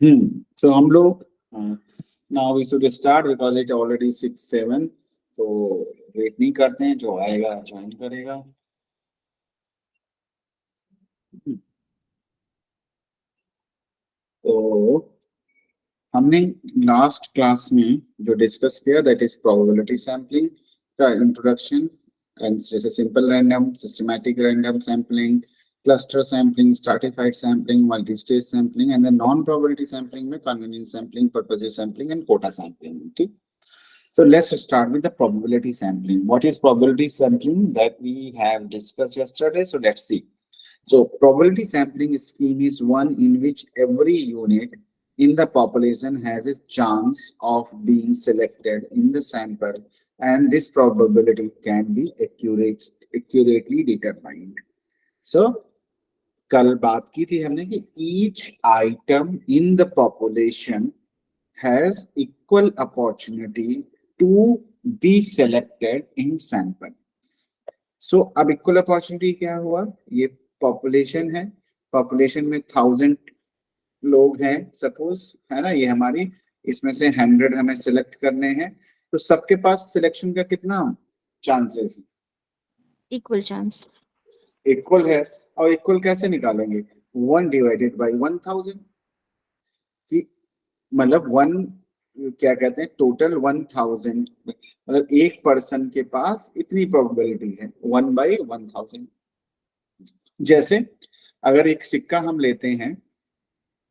तो हम लोग now we should start because it already 6-7, तो वेट नहीं करते हैं, जो आएगा ज्वाइन करेगा। तो हमने लास्ट क्लास में जो डिस्कस किया दैट इज प्रोबेबिलिटी सैम्पलिंग का इंट्रोडक्शन, एंड जैसे simple random, systematic random sampling, cluster sampling, stratified sampling, multi stage sampling, and then non probability sampling में convenience sampling, purposes sampling and quota sampling. ठीक, so let's start with the probability sampling. What is probability sampling? That we have discussed yesterday, so let's see. So probability sampling scheme is one in which every unit in the population has a chance of being selected in the sample, and this probability can be accurately determined. So कल बात की थी हमने कि each item in the population has equal opportunity to be selected in sample. So अब equal opportunity क्या हुआ, ये पॉपुलेशन है, पॉपुलेशन में 1000 लोग हैं सपोज, है ना, ये हमारी, इसमें से 100 हमें सिलेक्ट करने हैं, तो सबके पास सिलेक्शन का कितना चांसेस है? Equal chance. इक्वल है। और इक्वल कैसे निकालेंगे? 1 डिवाइडेड बाई 1000, मतलब 1 क्या कहते हैं, टोटल 1000, मतलब एक पर्सन के पास इतनी प्रोबेबिलिटी है 1/1000। जैसे अगर एक सिक्का हम लेते हैं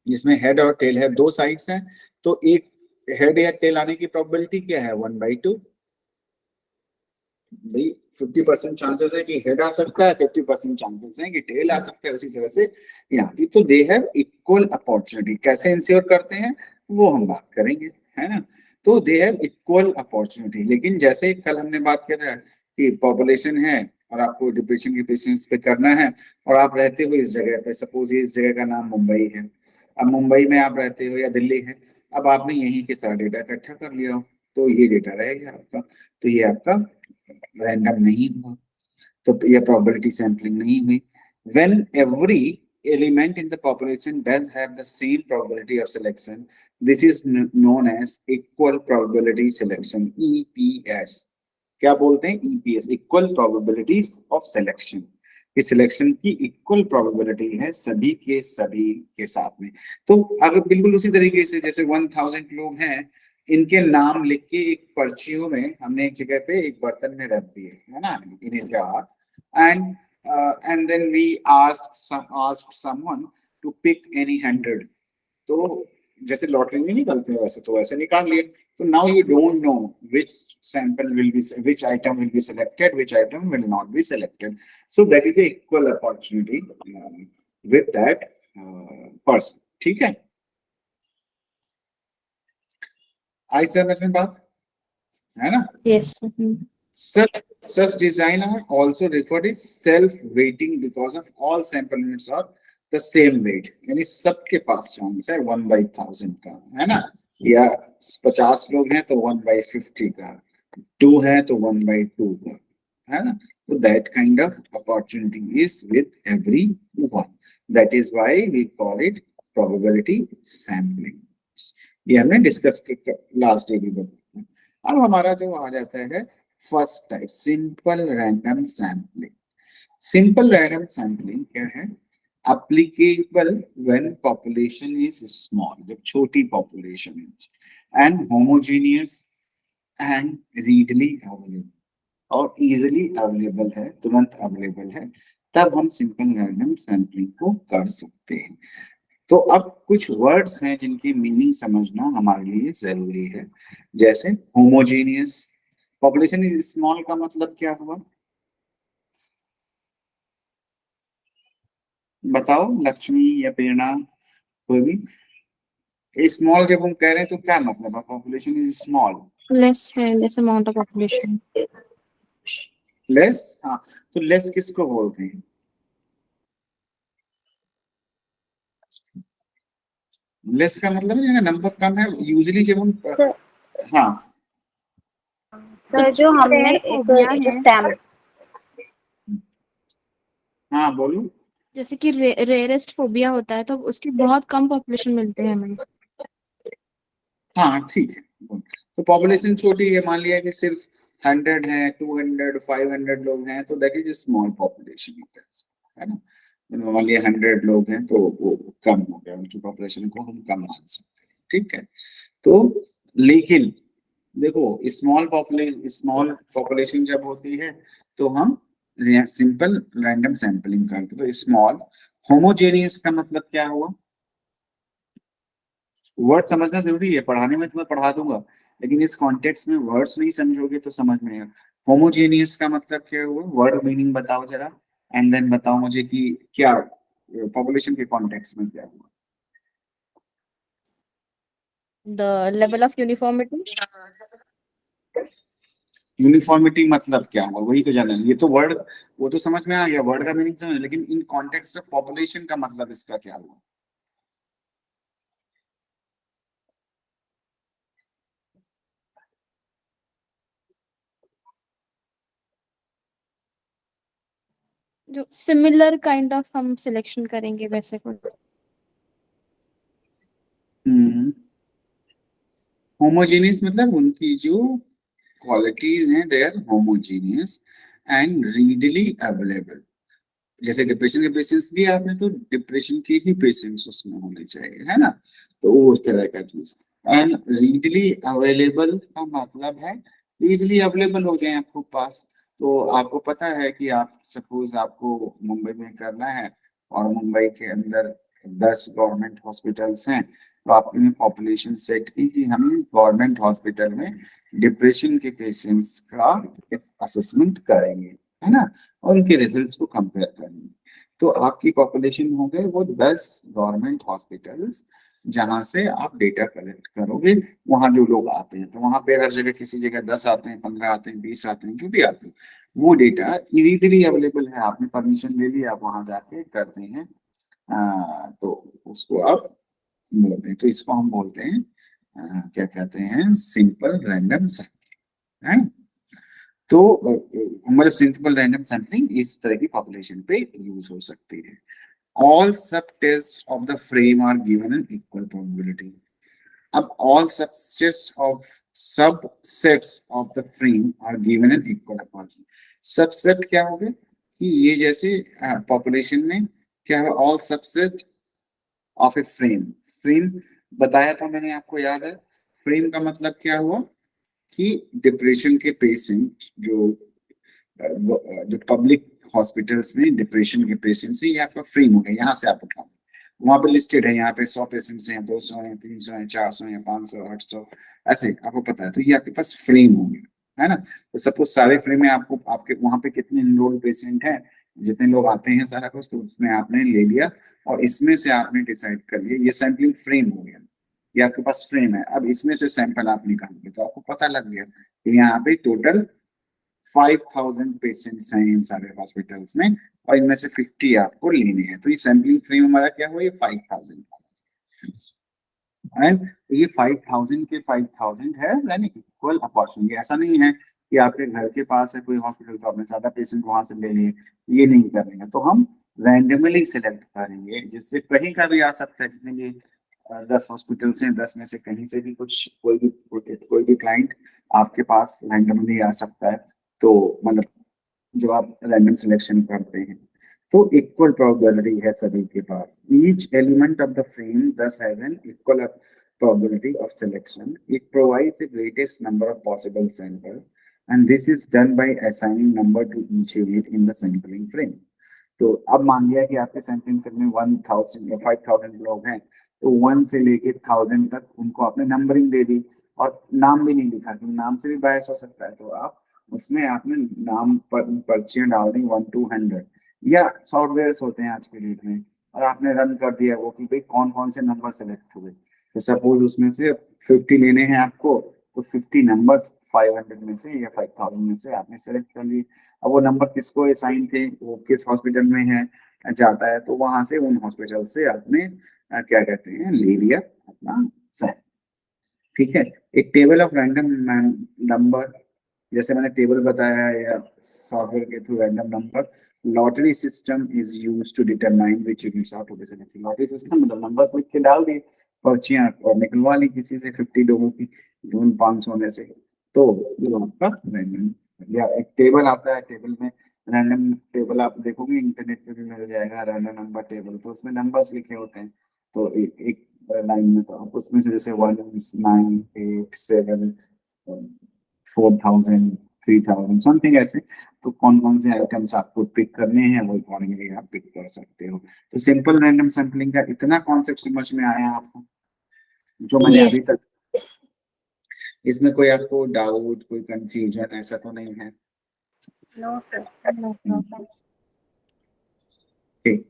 जिसमें हेड और टेल है, दो साइड्स हैं, तो एक हेड या टेल आने की प्रोबेबिलिटी क्या है? 1/2। भाई 50% चांसेस है कि हेड आ सकता है, 50% चांसेस है कि टेल आ सकता है। उसी तरह से यहाँ की, तो दे हैव इक्वल अपॉर्चुनिटी। कैसे इंश्योर करते हैं वो हम बात करेंगे, है ना। तो दे हैव इक्वल अपॉर्चुनिटी। लेकिन जैसे कल हमने बात किया था कि पॉपुलेशन है और आपको डिप्रेशन के पेशेंट्स पे करना है, और आप रहते हो इस जगह पे, सपोज इस जगह का नाम मुंबई है, अब मुंबई में आप रहते हो या दिल्ली है, अब आपने यहीं के सारा डेटा इकट्ठा कर लिया हो, तो ये डेटा रहेगा आपका, तो ये आपका रैंडम नहीं हुआ, तो ये प्रोबेबिलिटी सैंपलिंग नहीं हुई। When every element in the population does have the same probability of selection, this is known as equal probability selection, EPS। क्या बोलते हैं? EPS, equal probabilities of selection। कि सिलेक्शन की इक्वल प्रोबेबिलिटी है सभी के साथ में। तो अगर बिल्कुल उसी तरीके से जैसे 1000 लोग हैं, इनके नाम लिख के एक पर्चियों में हमने एक जगह पे एक बर्तन में रख दिए, है ना, in a jar, and then we asked someone to pick any 100। तो जैसे लॉटरी में निकलते हैं वैसे, तो वैसे निकाल लिए। तो now you don't know which which item will be selected, which item will not be selected, so that is a equal opportunity with that person। ठीक है, आई समझ में बात, है ना? Yes. Such design are also referred as self-weighting because of all sample units are the same weight। यानी सबके पास chance है 1/1000 का, है ना, या 50 लोग हैं तो 1/50 का, 2 है तो 1/2 का, है ना। तो that kind of opportunity is with everyone, that is why we call it probability sampling। ये हमने डिस्कस लास्ट डे भी बताया। अब हमारा जो आ जाता है first type, simple random sampling. Simple random sampling क्या है? Applicable when population is small, जब छोटी पॉपुलेशन है, and homogeneous and readily available, और इजीली अवेलेबल है, तुरंत अवेलेबल है, तब हम सिंपल रैंडम सैम्पलिंग को कर सकते हैं। तो अब कुछ वर्ड्स हैं जिनकी मीनिंग समझना हमारे लिए जरूरी है। जैसे होमोजेनियस, पॉपुलेशन इज स्मॉल का मतलब क्या हुआ? बताओ, लक्ष्मी या प्रेरणा, कोई भी। स्मॉल जब हम कह रहे हैं तो क्या मतलब है? पॉपुलेशन इज स्मॉल, लेस है, less amount of population. Less, हाँ, तो लेस किसको बोलते हैं? लेस का मतलब है नंबर कम है, यूजुअली जब हम, हाँ सर, जो हमने एक जो सैम, हाँ बोलो। जैसे कि रेयरेस्ट फोबिया होता है तो उसकी बहुत कम पॉपुलेशन मिलते हैं हमें। हाँ ठीक है। तो पॉपुलेशन छोटी है, मान लिया कि सिर्फ 100 है, 200, 500 लोग हैं, तो दैट इज स्मॉल पॉपुलेशन, है ना। मान लिया 100 लोग हैं तो वो कम हो गया, उनकी पॉपुलेशन को हम कम मान सकते हैं, ठीक है। तो लेकिन देखो स्मॉल पॉपुलेशन जब होती है तो हम सिंपल रैंडम सैंपलिंग करते हैं। तो स्मॉल होमोजेनियस का मतलब क्या हुआ, वर्ड समझना जरूरी है, पढ़ाने में तुम्हें पढ़ा दूंगा, लेकिन इस कॉन्टेक्स्ट में वर्ड्स नहीं समझोगे तो समझ में नहीं। होमोजेनियस का मतलब क्या हुआ, वर्ड मीनिंग बताओ जरा, एंड देन बताओ मुझे कि क्या पॉपुलेशन के कॉन्टेक्स्ट में क्या हुआ। The level of uniformity. Uniformity मतलब क्या हुआ, वही तो जाना है। ये तो वर्ड, वो तो समझ में आ गया, वर्ड का मीनिंग समझ, लेकिन इन कॉन्टेक्स्ट ऑफ पॉपुलेशन का मतलब इसका क्या हुआ। जो सिमिलर काइंड ऑफ हम सिलेक्शन करेंगे वैसे कुछ। होमोजेनियस मतलब उनकी जो क्वालिटीज हैं they are homogeneous and readily available. जैसे डिप्रेशन के पेशेंट्स दिए आपने, तो डिप्रेशन के ही पेशेंट्स उसमें होने चाहिए, है ना। तो वो उस तरह का चीज। एंड रीडली अवेलेबल का मतलब है इजिली अवेलेबल हो जाए आपको पास। तो आपको पता है कि आप सपोज आपको मुंबई में करना है और मुंबई के अंदर 10 गवर्नमेंट हॉस्पिटल्स हैं, तो आपने पॉपुलेशन सेट की कि हम गवर्नमेंट हॉस्पिटल में डिप्रेशन के पेशेंट्स का असेसमेंट करेंगे, है ना, और उनके रिजल्ट्स को कंपेयर करेंगे। तो आपकी पॉपुलेशन हो गए वो 10 गवर्नमेंट हॉस्पिटल्स, जहां से आप डेटा कलेक्ट करोगे। वहां जो लोग आते हैं, तो वहां पे हर जगह किसी जगह 10 आते हैं, 15 आते हैं, 20 आते हैं, जो भी आते हैं, वो डेटा इजीली अवेलेबल है। आपने परमिशन ले ली, आप वहां जाके करते हैं, तो उसको आप बोलते हैं, तो इसको हम बोलते हैं क्या कहते हैं, सिंपल रैंडम सैंपलिंग, है। तो मतलब सिंपल रैंडम सैंपलिंग इस तरह की पॉपुलेशन पे यूज हो सकती है। All subsets of the frame are given an equal probability. अब all subsets of of the frame are given an equal probability. Subset क्या हो गया कि ये जैसे पॉपुलेशन में क्या है, all subset of a frame. Frame बताया था मैंने, आपको याद है। फ्रेम का मतलब क्या हुआ कि डिप्रेशन के पेशेंट जो पब्लिक हॉस्पिटल्स में डिप्रेशन के पेशेंट्स है, ये आपका फ्रेम हो गया, यहाँ से आप उठाओ। वहां पे लिस्टेड है, यहाँ पे 100 पेशेंट्स हैं, 200 हैं, 300 हैं, 400 हैं, 500, 800, ऐसे आपको पता है। तो ये आपके पास फ्रेम हो गया, है ना। तो सपोज सारे फ्रेम में आपको आपके वहां पे कितने इनरोल पेशेंट हैं, जितने लोग आते हैं सारा कुछ, तो उसमें आपने ले लिया और इसमें से आपने डिसाइड कर लिया, ये सैंपलिंग फ्रेम हो गया। ये आपके पास फ्रेम है, अब इसमें से सैंपल आप निकालोगे तो आपको पता लग गया कि यहाँ पे टोटल 5000 पेशेंट्स हैं इन सारे हॉस्पिटल्स में, और इनमें से 50 आपको लेने हैं। तो ये सैंपलिंग फ्रेम हमारा क्या हुआ, ये 5000, एंड ये 5000 के 5000 है यानी इक्वल अपॉर्चुनिटी। ऐसा नहीं है कि आपके घर के पास है कोई हॉस्पिटल तो आपने ज्यादा पेशेंट वहां से ले लिए, ये नहीं करेंगे। तो हम रैंडमली सिलेक्ट करेंगे, जिससे कहीं का भी आ सकता है। जितने भी 10 हॉस्पिटल्स हैं, 10 में से कहीं से भी कुछ कोई भी क्लाइंट आपके पास रैंडमली आ सकता है। तो मतलब जब आप रैंडम सिलेक्शन करते हैं तो इक्वल प्रोबेबिलिटी है सभी के पास। Each element of the frame thus has an equal probability of selection. It provides the greatest number of possible sample, and this is done by assigning number to each unit in the sampling frame. तो अब मान लिया कि आपके sampling frame में 1000 या 5000 लोग हैं, तो 1 से लेके 1000 तक उनको आपने नंबरिंग दे दी और नाम भी नहीं लिखा, क्योंकि नाम से भी बायस हो सकता है। तो आप उसमें आपने नाम पर पर्चियां डाल दी 1 to 100, या सॉफ्टवेयर होते हैं आज के डेट में, और आपने रन कर दिया वो कि भाई कौन कौन से नंबर सेलेक्ट हुए। तो सपोज उसमें से 50 लेने हैं आपको, तो 50 नंबर्स 500 में से या 5000 में से आपने सेलेक्ट कर लिए। अब वो नंबर किसको असाइन थे, वो किस हॉस्पिटल में है जाता है, तो वहां से उन हॉस्पिटल से आपने क्या कहते हैं ले लिया अपना सैंपल, ठीक है। एक टेबल ऑफ रैंडम नंबर, जैसे मैंने टेबल बताया है, या सॉफ्टवेयर के through random number lottery system is used to determine which units are to be selected. Lottery system मतलब नंबर्स लिख के डाल दिए, पर्चियां और निकलवा ली किसी से 50 लोगों की, उन 500 में से। तो ये आपका रैंडम, या एक टेबल आता है, टेबल में रैंडम टेबल आप देखोगे इंटरनेट पे भी मिल जाएगा, रैंडम नंबर टेबल। तो उसमें नंबर्स लिखे होते हैं, तो एक लाइन में, तो आप उसमें से जैसे 1 9 8 7 4000 3000 समथिंग ऐसे, तो कौन कौन से आइटम्स आपको पिक करने हैं वो अकॉर्डिंगली आप पिक कर सकते हो। तो सिंपल रैंडम सैम्पलिंग का इतना कॉन्सेप्ट समझ में आया आपको, जो मैंने Yes. अभी तक, इसमें कोई आपको डाउट, कोई कंफ्यूजन ऐसा तो नहीं है? No, sir. No problem. ठीक।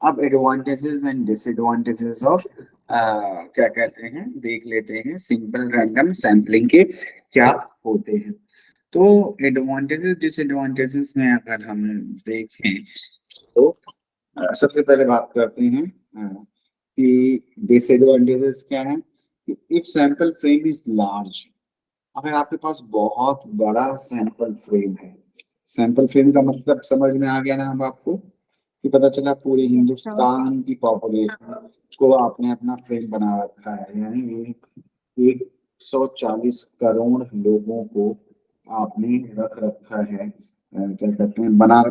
अब एडवांटेजेस एंड डिसएडवांटेजेस ऑफ क्या कहते हैं, देख लेते हैं सिंपल रैंडम सैम्पलिंग के क्या होते हैं। तो एडवांटेजेस डिसएडवांटेजेस में अगर हम देखें तो सबसे पहले बात करते हैं कि डिसएडवांटेजेस क्या है। If sample frame is large, अगर आपके पास बहुत बड़ा सैंपल फ्रेम है, सैंपल फ्रेम का मतलब समझ में आ गया ना अब आपको, कि पता चला पूरे हिंदुस्तान की पॉपुलेशन को आपने अपना फ्रेम बना रखा है, यानी 140 करोड़ लोगों को आपने रख रखा है, क्या कहते हैं, बना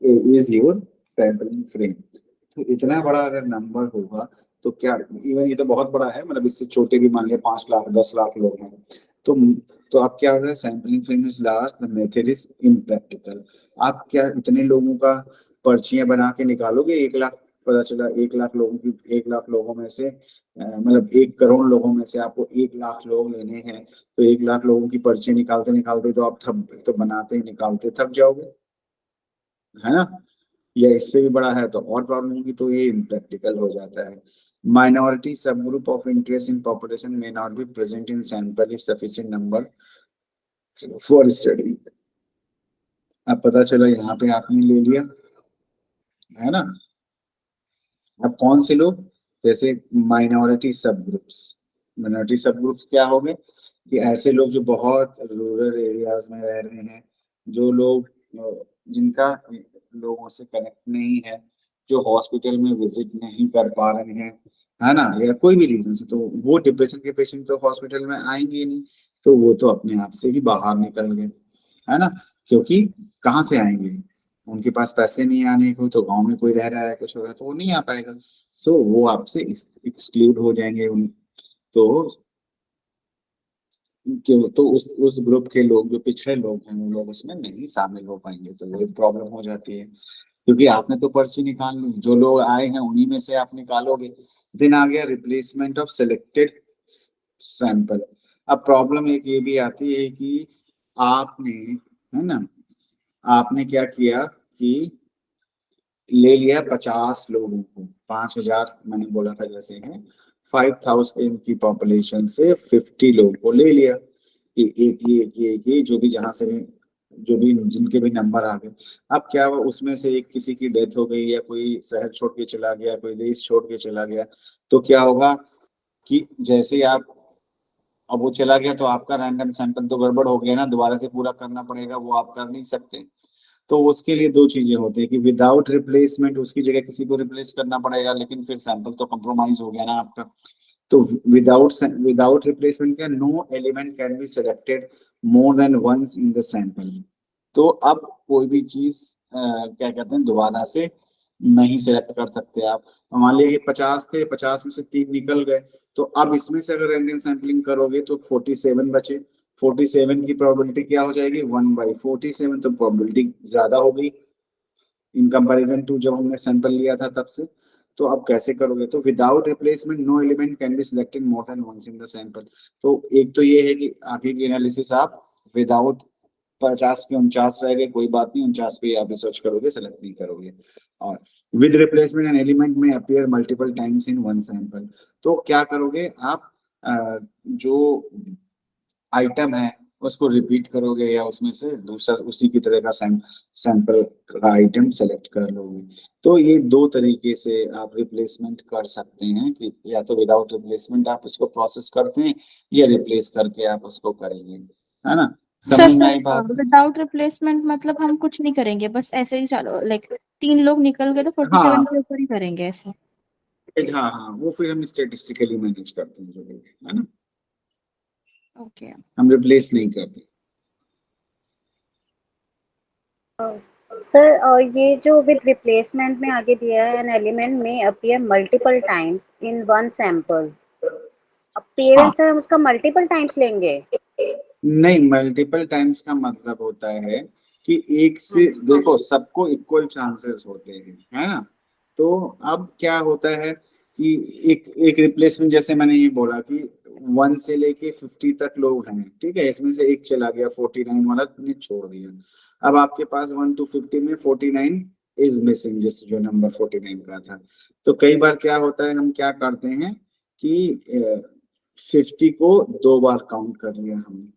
इज योर सैंपलिंग फ्रेम। तो इतना बड़ा अगर नंबर होगा तो क्या, इवन ये तो बहुत बड़ा है, मतलब इससे छोटे भी मान लिया 5 लाख 10 लाख लोग हैं, तो तो आप क्या होगा, sampling frame is large, the method is impractical. आप क्या इतने लोगों का पर्चियां बना के निकालोगे? 1 लाख, पता चला 1 लाख लोगों की, 1 लाख लोगों में से मतलब 1 करोड़ लोगों में से आपको 1 लाख लोग लेने हैं, तो 1 लाख लोगों की पर्ची निकालते निकालते तो आप थक, तो बनाते निकालते थक जाओगे, है ना? या इससे भी बड़ा है तो और प्रॉब्लम होगी, तो ये इम्प्रैक्टिकल हो जाता है। माइनॉरिटी सब group of interest in population may not be present in sample if sufficient number for study. अब पता चला यहाँ पे आपने ले लिया, है ना? अब कौन से लोग, जैसे माइनॉरिटी सब ग्रुप्स, माइनॉरिटी सब ग्रुप्स क्या हो गए, कि ऐसे लोग जो बहुत रूरल एरियाज में रह रहे हैं, जो लोग जिनका लोगों से कनेक्ट नहीं है, जो हॉस्पिटल में विजिट नहीं कर पा रहे हैं, है ना, या कोई भी रीजन से, तो वो डिप्रेशन के पेशेंट तो हॉस्पिटल में आएंगे ही नहीं, तो वो तो अपने आप से ही बाहर निकल गए, है ना? क्योंकि कहाँ से आएंगे, उनके पास पैसे नहीं आने को, तो गांव में कोई रह रहा है कुछ हो रहा है तो वो नहीं आ पाएगा, सो वो आपसे एक्सक्लूड हो जाएंगे उन, तो क्यों, तो उस ग्रुप के लोग, जो पिछड़े लोग हैं, वो लोग उसमें नहीं शामिल हो पाएंगे, तो वो एक प्रॉब्लम हो जाती है। क्योंकि आपने तो पर्ची निकाल ली, जो लोग आए हैं उन्हीं में से आप निकालोगे। देन आ गया रिप्लेसमेंट ऑफ सिलेक्टेड सैंपल। अब प्रॉब्लम एक ये भी आती है कि आपने, है ना, आपने क्या किया कि ले लिया 50 लोगों को, 5,000 मैंने बोला था जैसे है, 5,000 की पॉपुलेशन से 50 लोग को ले लिया, कि एक ये जो भी, जहां से भी, जो भी जिनके भी नंबर आ गए। अब क्या हुआ, उसमें से एक किसी की डेथ हो गई, या कोई शहर छोड़ के चला गया, कोई देश छोड़ के चला गया, तो क्या होगा कि जैसे ही आप, अब वो चला गया तो आपका रैंडम सैंपल तो गड़बड़ हो गया ना, दोबारा से पूरा करना पड़ेगा, वो आप कर नहीं सकते। तो उसके लिए दो चीजें होती है कि विदाउट रिप्लेसमेंट उसकी जगह किसी को रिप्लेस करना पड़ेगा, लेकिन फिर सैंपल तो कंप्रोमाइज हो गया ना आपका। तो विदाउट रिप्लेसमेंट का no element can be selected more than once in the sample. तो अब कोई भी चीज क्या कहते हैं, दोबारा से नहीं सिलेक्ट कर सकते आप। तो मान लीजिए 50 थे, 50 में से 3 निकल गए, तो अब इसमें से अगर रैंडम सैंपलिंग करोगे तो 47 बचे। 47 की प्रोबेबिलिटी क्या हो जाएगी, 1/47, तो प्रोबेबिलिटी ज्यादा हो गई इन कंपैरिजन टू जब हमने सैंपल लिया था तब से। तो अब कैसे करोगे, तो without replacement no element can be selected more than once in the sample. तो एक तो ये है कि आगे की एनालिसिस आप विदाउट 50 के 49 रह गए, कोई बात नहीं, 49 पे आप रिसर्च करोगे, सेलेक्ट नहीं करोगे। और विद रिप्लेसमेंट एन एलिमेंट में appear multiple times in one sample. तो क्या करोगे आप, जो आइटम है उसको रिपीट करोगे, या उसमें से दूसरा उसी की तरह का सैंपल का आइटम सेलेक्ट कर लोगे। तो ये दो तरीके से आप रिप्लेसमेंट कर सकते हैं, कि या तो विदाउट रिप्लेसमेंट आप उसको प्रोसेस करते हैं, या रिप्लेस करके आप उसको करेंगे, है ना? सर समझ में आई बात? विदाउट रिप्लेसमेंट मतलब हम कुछ नहीं करेंगे, बस ऐसे ही चलो, लाइक 3 लोग निकल गए तो 47 हाँ, के ऊपर ही करेंगे ऐसे। हाँ हाँ, वो फिर हम स्टेटिस्टिकली मैनेज करते हैं जो भी है ना, ओके। हम रिप्लेस नहीं करते। सर ये जो विद रिप्लेसमेंट में आगे दिया है, एन एलिमेंट में appear multiple times in one sample, हाँ, अपीयरेंस से हम उसका मल्टीपल टाइम्स लेंगे? नहीं, मल्टीपल टाइम्स का मतलब होता है कि एक से देखो सबको इक्वल चांसेस होते हैं, है ना। तो अब क्या होता है कि एक एक रिप्लेसमेंट, जैसे मैंने ये बोला कि 1 से लेके 50 तक लोग हैं, ठीक है, इसमें से एक चला गया 49 वाला ने छोड़ दिया। अब आपके पास 1 to 50 में 49 इज मिसिंग, जिस जो नंबर 49 का था। तो कई बार क्या होता है, हम क्या करते हैं कि 50 को 2 बार काउंट कर लिया हमने,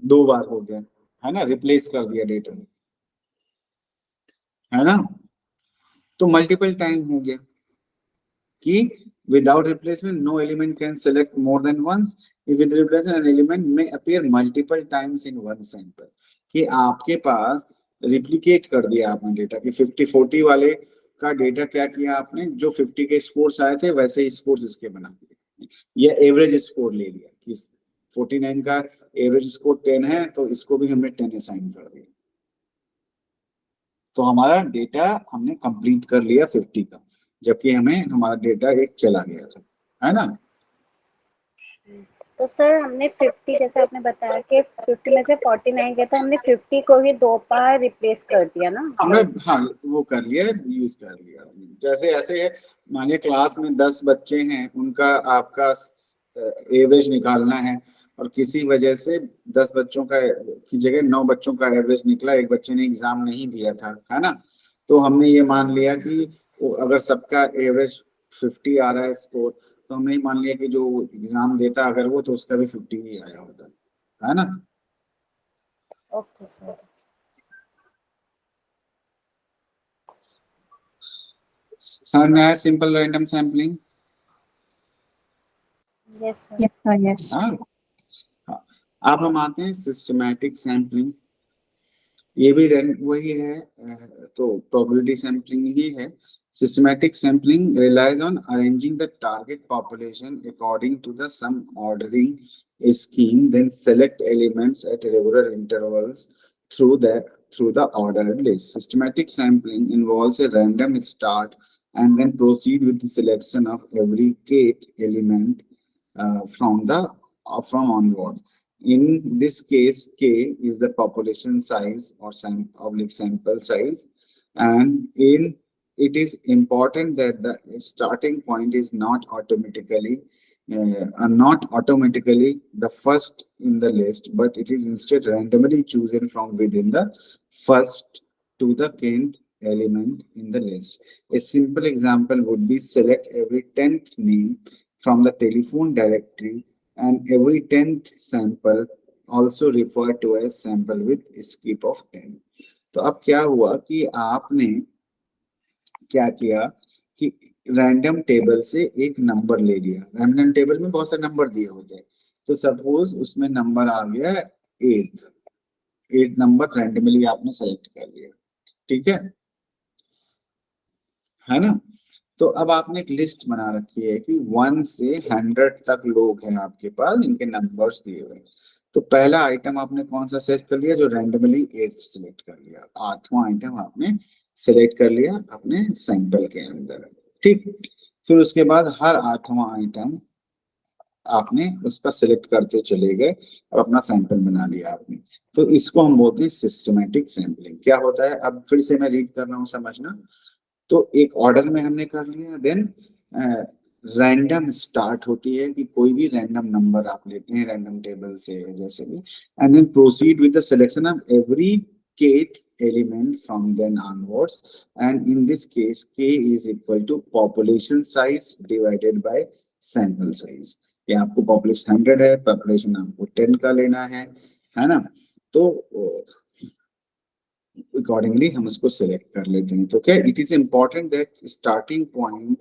2 बार हो गया, है ना, रिप्लेस कर दिया डेटा, है ना। तो मल्टीपल टाइम हो गया कि without replacement no element can select more than once. If with replacement an element may appear multiple times in one sample, कि आपके पास रिप्लिकेट कर दिया आपने डेटा कि 50-40 वाले का डेटा क्या किया आपने, जो 50 के स्कोर्स आए थे वैसे ही स्कोर्स इसके बना दिए, या एवरेज स्कोर ले लिया कि 49 का एवरेज स्कोर 10 है तो इसको भी हमने 10 असाइन कर दिया, तो हमारा डेटा हमने कंप्लीट कर लिया 50 का, जबकि हमें हमारा डेटा एक चला गया था, है ना। तो सर हमने 50, जैसे आपने बताया कि 50 में से 49 गया, तो हमने 50 को ही 2 बार रिप्लेस कर दिया ना? हमने हाँ वो कर लिया, यूज कर लिया। जैसे ऐसे है, मानिए क्लास में 10 बच्चे हैं, उनका आपका एवरेज निकालना है, और किसी वजह से 10 बच्चों का की जगह 9 बच्चों का एवरेज निकला, एक बच्चे ने एग्जाम नहीं दिया था, है ना। तो हमने ये मान लिया कि अगर सबका एवरेज 50 आ रहा है स्कोर, तो हमने मान लिया कि जो एग्जाम देता अगर वो, तो उसका भी 50 ही आया होता, है ना। Okay sir. समझ में आया simple random sampling? Yes sir. Yes sir, yes. हाँ हाँ। अब हम आते हैं सिस्टमैटिक सैम्पलिंग, ये भी वही है, तो प्रोबेबिलिटी सैम्पलिंग ही है। Systematic sampling relies on arranging the target population according to the some ordering scheme, then select elements at regular intervals through the ordered list. Systematic sampling involves a random start and then proceed with the selection of every kth element from onwards. In this case, K is the population size or sample size, and it is important that the starting point is not automatically the first in the list, but it is instead randomly chosen from within the first to the kth element in the list. A simple example would be select every 10th name from the telephone directory, and every 10th sample also referred to as sample with skip of 10. तो अब क्या हुआ कि आपने क्या किया कि random table से एक नंबर ले लिया, रैंडम टेबल में बहुत सारे नंबर दिए होते हैं, तो सपोज उसमें नंबर आ गया 8 नंबर रैंडमली आपने सेलेक्ट कर लिया, ठीक है ना। तो अब आपने एक लिस्ट बना रखी है कि 1 से 100 तक लोग हैं आपके पास, इनके नंबर्स दिए हुए हैं। तो पहला आइटम आपने कौन सा सेलेक्ट कर लिया, जो रैंडमली 8 सेलेक्ट कर लिया, 8वां आइटम आपने सेलेक्ट कर लिया अपने सैंपल के अंदर, ठीक। फिर उसके बाद हर 8वां आइटम आपने उसका सिलेक्ट करते चले गए और अपना सैंपल बना लिया आपने। तो इसको हम बोलते हैं सिस्टमैटिक सैंपलिंग। क्या होता है, अब फिर से मैं रीड कर रहा हूँ, समझना। तो एक ऑर्डर में हमने कर लिया, देन रैंडम स्टार्ट होती है कि कोई भी रैंडम नंबर आप लेते हैं रैंडम टेबल से जैसे भी, and then proceed with the selection of every kth element from then onwards, and in this case k is equal to population size divided by sample size। ये आपको population 100 है, population आपको 10 का लेना है ना। तो अकॉर्डिंगली हम उसको सिलेक्ट कर लेते हैं। तो क्या, it is important that starting point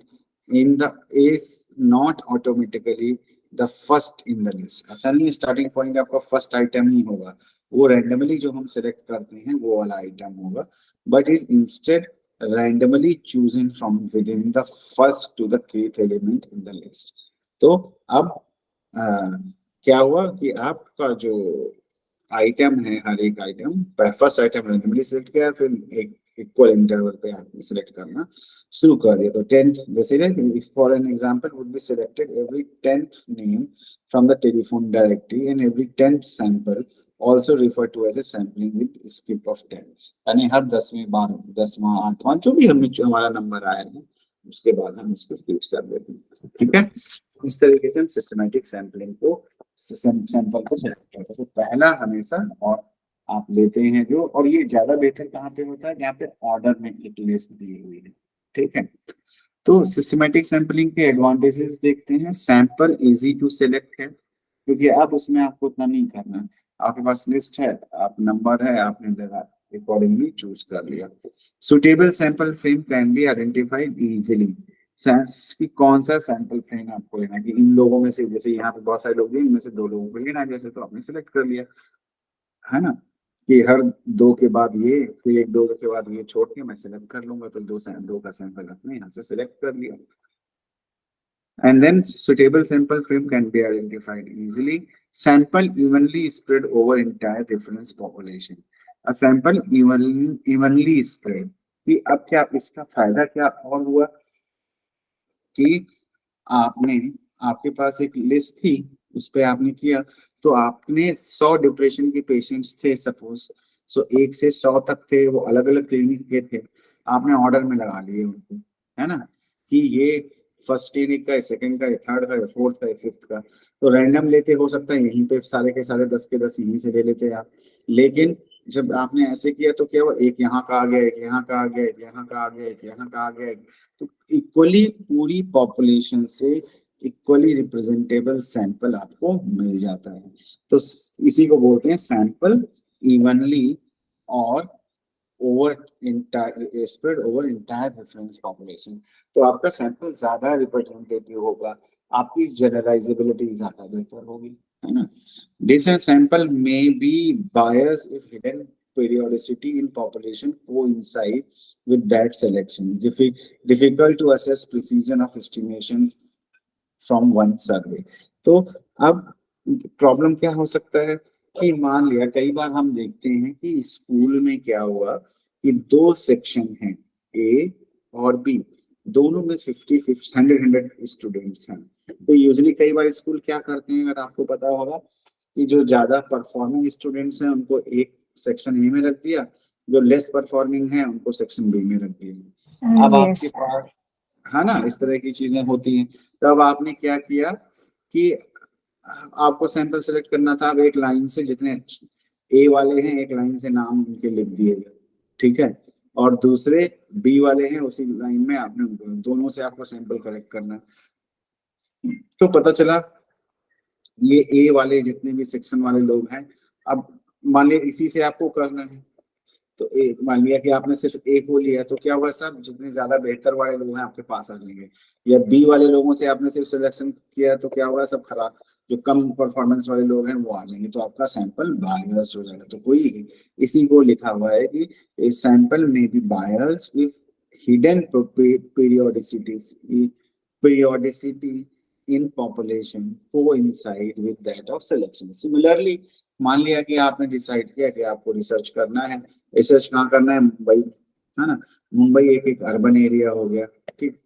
in the is not automatically the first in the list. ऐसा नहीं स्टार्टिंग पॉइंट आपका फर्स्ट आइटम ही होगा, वो रैंडमली जो हम सिलेक्ट करते हैं वो वाला आइटम होगा, but is instead randomly chosen from within the first to the kth element in the list. तो अब क्या हुआ कि आपका जो आइटम है, हर एक item first item randomly select किया, फिर एक इक्वल इंटरवल पे आपने सिलेक्ट करना शुरू कर दिया. तो 10th basically for an example would be selected every 10th name from the telephone directory and every 10th sample also referred to as a sampling with skip of 10. यानी हर 10वीं बार 10वां 8वां जो भी हमारा नंबर आया है उसके बाद हम इसको स्किप कर देते हैं. ठीक है, इस तरीके से हम सिस्टमैटिक सैंपलिंग को सैंपल को सेलेक्ट करते हैं. तो पहला हमेशा और आप लेते हैं जो, और ये ज्यादा बेहतर कहाँ पे होता है, यहाँ पे ऑर्डर में एक लिस्ट दी हुई है. ठीक है, तो सिस्टमैटिक सैंपलिंग के एडवांटेजेस देखते हैं. सैंपल इजी टू सेलेक्ट है क्योंकि अब उसमें आपको उतना नहीं करना है, आपके पास लिस्ट है, आप नंबर है, आपने लगा अकॉर्डिंगली चूज कर लिया. Suitable sample frame can be identified easily. कि कौन सा सैंपल फ्रेम आपको लेना है, कि इन लोगों में से, जैसे यहाँ पे बहुत सारे लोग हैं, इनमें से 2 लोगों को लेना है जैसे, तो आपने सिलेक्ट कर लिया, है ना, कि हर 2 के बाद ये, फिर 1-2 के बाद ये छोड़ के मैं सिलेक्ट कर लूंगा, तो 2 का सैंपल अपने यहाँ से सिलेक्ट कर लिया. And then suitable sample frame can be identified easily. Sample evenly spread over entire reference population. A sample evenly spread. कि अब क्या इसका फायदा क्या और हुआ कि आपके पास एक लिस्ट थी, उस पे आपने किया, तो आपने 100 डिप्रेशन के पेशेंट्स थे सपोज, सो 1 से 100 तक थे, वो अलग अलग क्लिनिक के थे, आपने ऑर्डर में लगा लिए उनको, है ना, कि ये फर्स्ट क्लिनिक का है, सेकंड का है, थर्ड का है, फोर्थ का है, फिफ्थ का. तो रैंडम लेते हो सकता है यहीं पे सारे के सारे 10 के 10 यहीं से ले लेते आप. लेकिन जब आपने ऐसे किया तो क्या हुआ, एक यहाँ का आ गया, एक यहाँ का आ गया, एक यहाँ का आ गया, एक यहाँ का आ गया, तो इक्वली पूरी पॉपुलेशन से इक्वली रिप्रेजेंटेबल सैंपल आपको मिल जाता है. तो इसी को बोलते हैं सैंपल इवनली और over spread over entire reference population. तो आपका सैंपल ज्यादा रिप्रेजेंटेटिव होगा, आपकी जनरलाइजेबिलिटी ज्यादा बेहतर होगी, है ना. This sample may be biased if hidden periodicity in population coincide with that selection. Difficult to assess precision of estimation from one survey. तो अब प्रॉब्लम क्या हो सकता है कि मान लिया कई बार हम देखते हैं कि स्कूल में क्या हुआ कि 2 सेक्शन हैं, ए और बी, दोनों में 100 स्टूडेंट्स हैं. तो यूजुअली कई बार स्कूल क्या करते हैं, अगर आपको पता होगा, कि जो ज्यादा परफॉर्मिंग स्टूडेंट्स हैं उनको एक सेक्शन ए में रख दिया, जो लेस परफॉर्मिंग है उनको सेक्शन बी में रख दिया. अब आपके पास, है ना, इस तरह की चीजें होती हैं. तब आपने क्या किया कि आपको सैंपल सेलेक्ट करना था, अब एक लाइन से जितने ए वाले हैं एक लाइन से नाम उनके लिख दिए गए, ठीक है, और दूसरे बी वाले हैं उसी लाइन में आपने दोनों से आपको सैंपल कलेक्ट करना है. तो पता चला ये ए वाले जितने भी सेक्शन वाले लोग हैं, अब मान लिया इसी से आपको करना है, तो ए मान लिया कि आपने सिर्फ ए को लिया, तो क्या हुआ, सब जितने ज्यादा बेहतर वाले लोग हैं आपके पास आ जाएंगे. या बी वाले लोगों से आपने सिर्फ सिलेक्शन किया, तो क्या हुआ, सब खराब, जो कम परफॉर्मेंस वाले लोग हैं वो आ जाएंगे, तो आपका सैंपल बायस हो जाएगा. तो कोई इसी को लिखा हुआ है कि सैंपल में be bias if hidden periodicity in population coincide with that of selection. Similarly, मान लिया कि आपने डिसाइड किया कि आपको रिसर्च करना है, रिसर्च कहाँ करना है, मुंबई, है ना, मुंबई एक अर्बन एरिया हो गया, ठीक.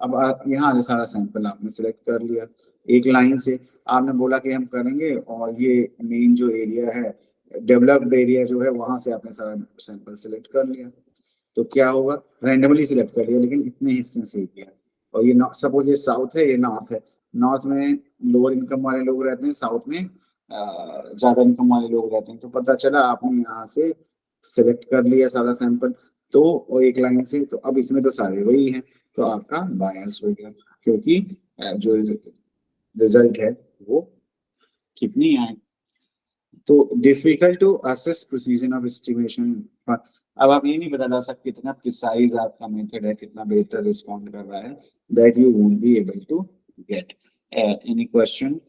अब आप यहाँ से सारा सैंपल आपने सिलेक्ट कर लिया, एक लाइन से आपने बोला कि हम करेंगे, और ये मेन जो एरिया है, डेवलप्ड एरिया जो है, वहां से आपने सारा सैंपल सिलेक्ट कर लिया. तो क्या होगा, रैंडमली सिलेक्ट कर लिया, लेकिन इतने हिस्से से किया. और ये सपोज ये साउथ है, ये नॉर्थ है, नॉर्थ में लोअर इनकम वाले लोग रहते हैं, साउथ में ज्यादा इनकम वाले लोग रहते हैं. तो पता चला आपने यहाँ से सिलेक्ट कर लिया सारा सैंपल, तो और एक लाइन से, तो अब इसमें तो सारे वही हैं, तो आपका बायस हो गया, क्योंकि जो रिजल्ट है वो कितनी आए. तो difficult to assess precision of estimation. अब आप ये नहीं बता सकते कितना प्रिसाइज आपका मेथड है, कितना बेहतर रिस्पॉन्ड कर रहा है, that you won't be able to get. Any question?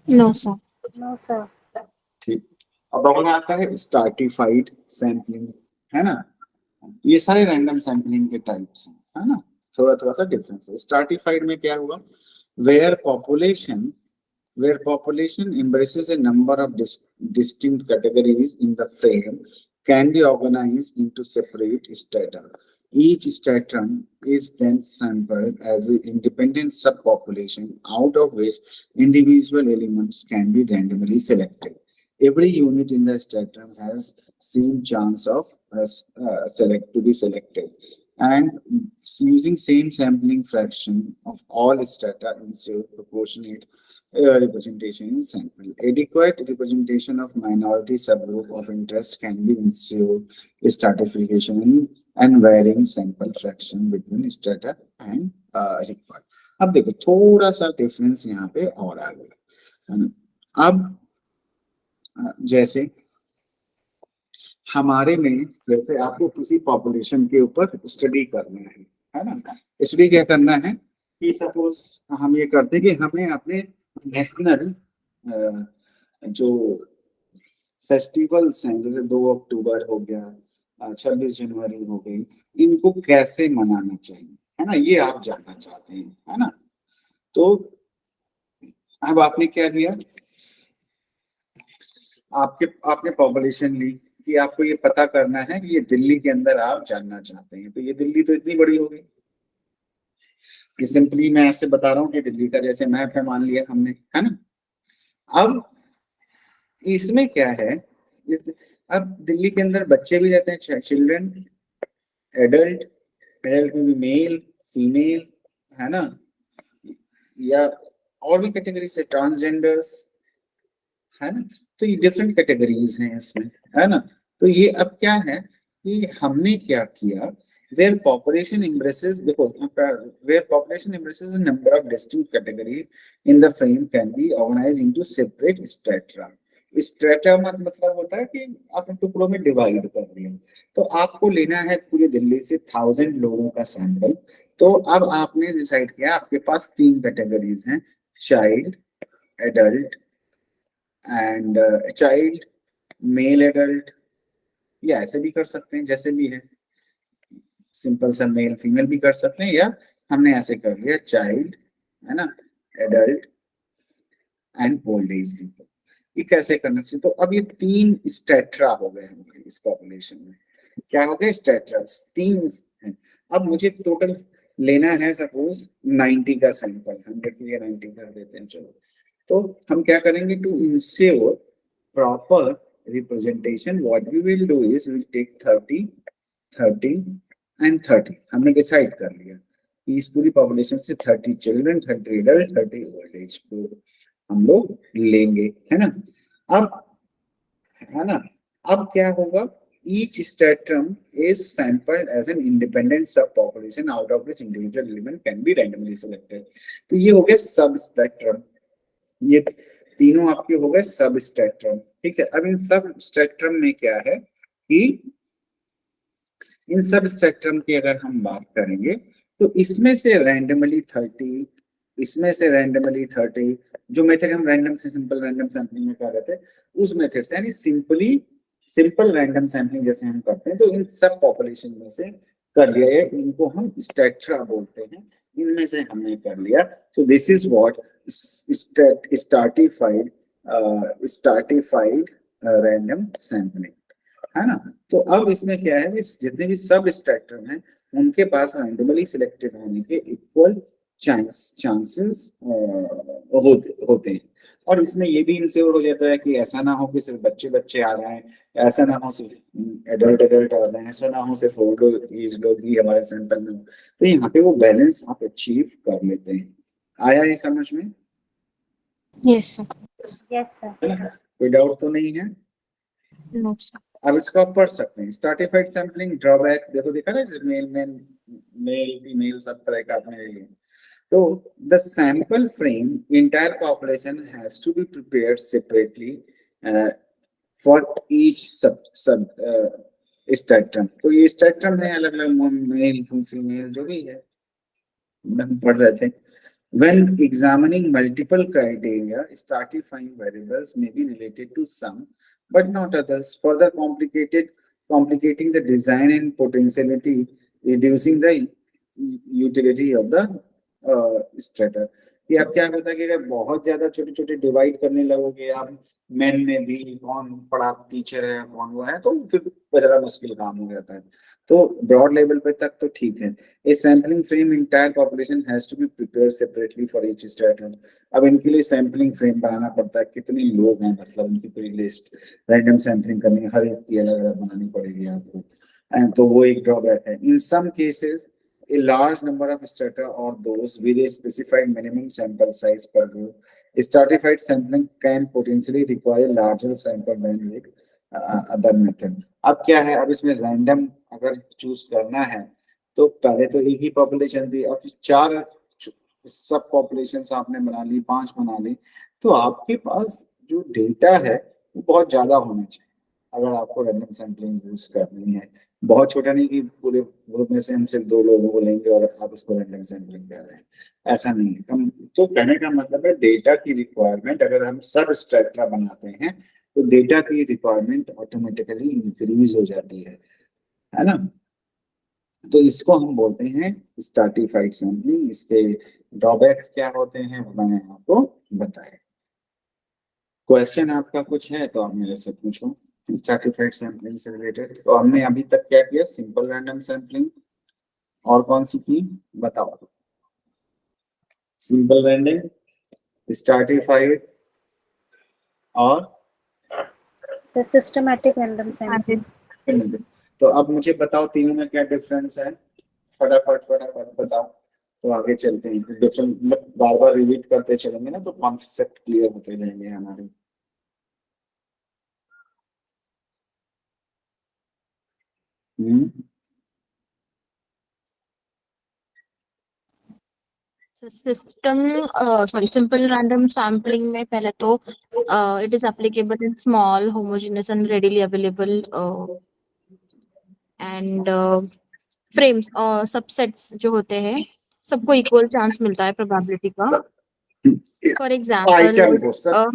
No sir. No sir. ठीक. अब अपना आता है स्ट्रैटिफाइड सैंपलिंग, है ना. ये सारे रैंडम सैंपलिंग के टाइप्स हैं, है ना, थोड़ा थोड़ा सा डिफरेंस है। स्ट्रैटिफाइड में क्या हुआ, where population embraces a number of distinct categories in the frame can be organized into separate strata. Each stratum is then sampled as an independent subpopulation out of which individual elements can be randomly selected. Every unit in the stratum has same chance of to be selected, and using same sampling fraction of all strata ensure proportionate representation in sample. Adequate representation of minority subgroup of interest can be ensured stratification and varying sample fraction between strata and required. अब देखो थोड़ा सा difference यहाँ पे और आ गया है ना। अब जैसे हमारे में, जैसे आपको किसी पॉपुलेशन के ऊपर स्टडी करना है ना, स्टडी क्या करना है कि सपोज हम ये करते कि हमें अपने नेशनल जो फेस्टिवल्स हैं, जैसे 2 अक्टूबर हो गया, 26 जनवरी हो गई, इनको कैसे मनाना चाहिए, है ना, ये आप जानना चाहते हैं, है ना। तो अब आपने क्या किया, आपने पॉपुलेशन ली कि आपको ये पता करना है कि ये दिल्ली के अंदर आप जानना चाहते हैं, तो ये दिल्ली तो इतनी बड़ी हो गई, ये सिंपली मैं ऐसे बता रहा हूँ कि दिल्ली का जैसे मैप है मान लिया हमने, है ना। अब इसमें क्या है, अब दिल्ली के अंदर बच्चे भी रहते हैं, चिल्ड्रन, एडल्ट में भी मेल फीमेल, है ना, या और भी कैटेगरी से ट्रांसजेंडर्स, है ना। तो ये डिफरेंट कैटेगरीज हैं इसमें, है ना। तो ये अब क्या है कि हमने क्या किया, where population embraces, देखो where population embraces a number of distinct categories in the frame can be organized into separate strata. Strata मतलब होता है कि आपने टुकड़ों में डिवाइड कर दिया। तो आपको लेना है पूरी दिल्ली से 1000 लोगों का सैंपल। तो अब आपने डिसाइड किया आपके पास 3 कैटेगरीज हैं, child, adult and child, male adult, या ऐसे भी कर सकते हैं जैसे भी है, सिंपल सा मेल फीमेल भी कर सकते हैं, या हमने ऐसे कर लिया चाइल्ड, है ना, adult and old age people. ये कैसे करना चाहिए, तो अब ये 3 स्टेट्रा हो गए हमारे इस पॉपुलेशन में। क्या हो गए, स्टेट्रास 3 हैं। अब मुझे टोटल लेना है सपोज 90 का सैंपल, 100 के लिए 90 कर देते हैं, चलो। तो हम क्या करेंगे, to ensure proper representation what we will do is will take 30 30 and 30। हमने डिसाइड कर लिया कि इस पूरी पॉपुलेशन से 30 चिल्ड्रन, 30 एडल्ट, 30 ओल्ड एज को हम लोग लेंगे, है ना। अब है ना, अब क्या होगा, each stratum is sampled as an independent subpopulation out of which individual element can be randomly selected। तो ये हो गया सब स्पेक्ट्रम, ये तीनों आपके हो गए सब स्पेक्ट्रम, ठीक है। अब इन सब स्पेक्ट्रम में क्या है कि इन सब स्पेक्ट्रम की अगर हम बात करेंगे तो इसमें से रैंडमली 30, इसमें से रैंडमली 30, जो मेथड हम रैंडम से सिंपल रैंडम सैंपलिंग में कर रहे थे उस मेथड से, यानी सिंपल रैंडम सैंपलिंग जैसे हम करते हैं, तो इन सब पॉपुलेशन में से कर लिया है, इनको हम स्पेक्ट्रा बोलते हैं, इनमें से हमने कर लिया। So this is what stratified random sampling, है ना। तो अब इसमें क्या है, जितने भी सब स्पेक्ट्रम हैं उनके पास रैंडमली सिलेक्टेड होने के इक्वल चांसेस होते हैं। और इसमें ये भी इंश्योर हो जाता है कि ऐसा ना हो कि सिर्फ बच्चे आ रहे हैं, ऐसा ना हो सिर्फ एडल्ट आ रहे हैं, ऐसा ना हो सिर्फ ओल्ड एज लोग ही हमारे सैंपल में हो। तो यहाँ पे वो बैलेंस आप अचीव कर लेते हैं। आया ये समझ में? Yes sir. Yes sir. कोई डाउट तो नहीं है? No sir. अब इसको आप पढ़ सकते हैं। स्ट्रैटिफाइड सैंपलिंग ड्रॉबैक देखो, देखा ना, मेल फीमेल सब तरह का आपने ले लिया। So the sample frame, entire population has to be prepared separately for each sub spectrum। तो ये स्पेक्ट्रम है अलग अलग, मेल फीमेल जो भी है हम पढ़ रहे थे। When examining multiple criteria, stratifying variables may be related to some but not others, further complicated complicating the design and potentiality, reducing the utility of the strata. कि अब क्या होता है कि अगर बहुत ज्यादा छोटे छोटे डिवाइड करने लगोगे आप, मेन में भी कौन पढ़ा टीचर है कौन वो है, तो फिर बड़ा मुश्किल काम हो जाता है। तो ब्रॉड लेवल पे तक तो ठीक है। A sampling frame entire population has to be prepared separately for each strata. अब इनके लिए सैम्पलिंग फ्रेम बनाना पड़ता है, कितने लोग हैं मतलब उनकी पूरी लिस्ट रैंडम सैम्पलिंग करनी है, हर एक की अलग अलग बनानी पड़ेगी आपको, एंड तो वो एक ड्रॉबैक है। In some cases a large number of strata or those with a specified minimum sample size per group. Stratified sampling can potentially require larger sample than with other method. अब क्या है, अब इसमें random अगर choose करना है तो पहले तो एक ही पॉपुलेशन थी, अब 4 सब पॉपुलेशन आपने बना ली, 5 बना ली, तो आपके पास जो डेटा है वो बहुत ज्यादा होना चाहिए अगर आपको रैंडम सैम्पलिंग यूज करनी है। बहुत छोटा नहीं कि पूरे ग्रुप में से हम सिर्फ 2 लोगों को लेंगे और आप उसको रैंडम सैम्पलिंग कर रहे हैं, ऐसा नहीं है। हम तो कहने का मतलब है डेटा की रिक्वायरमेंट, अगर हम सब स्ट्रक्चर बनाते हैं तो डेटा की रिक्वायरमेंट ऑटोमेटिकली इंक्रीज हो जाती है ना। तो इसको हम बोलते हैं स्ट्रैटिफाइड सैम्पलिंग। इसके ड्रॉबैक्स क्या होते हैं वो मैंने आपको बताया। क्वेश्चन आपका कुछ है तो आप मेरे से पूछो स्ट्रैटिफाइड सैम्पलिंग से रिलेटेड। तो हमने अभी तक क्या किया, सिंपल रैंडम सैम्पलिंग, और कौन सी की बताओ? सिंपल रैंडम, स्ट्रैटिफाइड और सिस्टमैटिक रैंडम सैम्पलिंग। तो अब मुझे बताओ तीनों में क्या डिफरेंस है, फटाफट बताओ, तो आगे चलते हैं। डिफरेंस बार बार रिपीट करते चलेंगे ना तो कॉन्सेप्ट क्लियर होते रहेंगे हमारे। सिंपल रैंडम सैम्पलिंग में पहले तो it is applicable in small homogeneous and readily available and frames और सबसेट्स जो होते हैं सबको इक्वल चांस मिलता है प्रोबेबिलिटी का। फॉर एग्जांपल